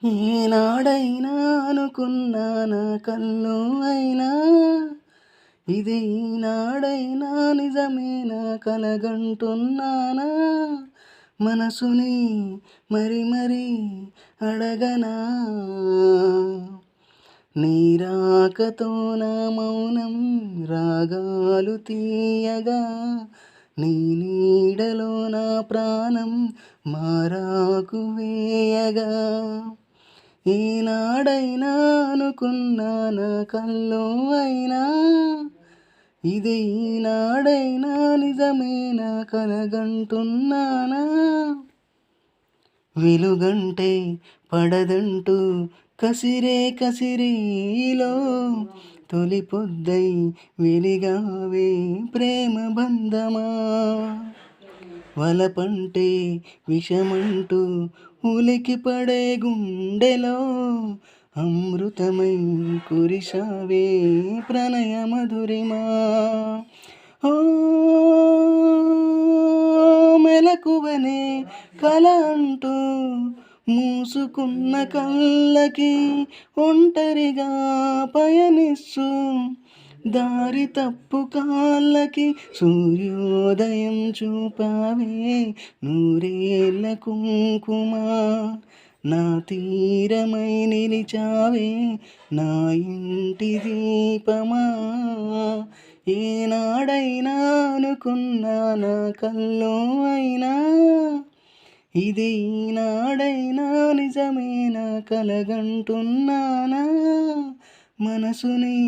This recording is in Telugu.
ఏనాడైనా అనుకున్నానా కల్లో అయినా ఇది ఈనాడైనా నిజమేనా కలగంటున్నానా మనసుని మరి అడగనా నీ రాకతో నా మౌనం రాగాలు తీయగా నీ నీడలో నా ప్రాణం మారాకు వేయగా ఈనాడైనా అనుకున్నానా కల్లో అయినా ఇది ఈనాడైనా నిజమేనా కలగంటున్నానా వెలుగంటే పడదంటూ కసిరేలో తొలి పొద్దై వెలిగావే ప్రేమ బంధమా వలపంటే విషమంటూ ఉలికి పడే గుండెలో అమృతమై కురిశావే ప్రణయ మధురిమా ఓ మెలకువనే కల అంటూ మూసుకున్న కళ్ళకి ఒంటరిగా పయనిస్తూ దారి తప్పు కాళ్ళకి సూర్యోదయం చూపావే నూరేళ్ళ కుంకుమ నా తీరమై నిలిచావే నా ఇంటి దీపమా ఏనాడైనా అనుకున్నానా కల్లో అయినా ఇది ఈనాడైనా నిజమేనా కలగంటున్నానా మనసుని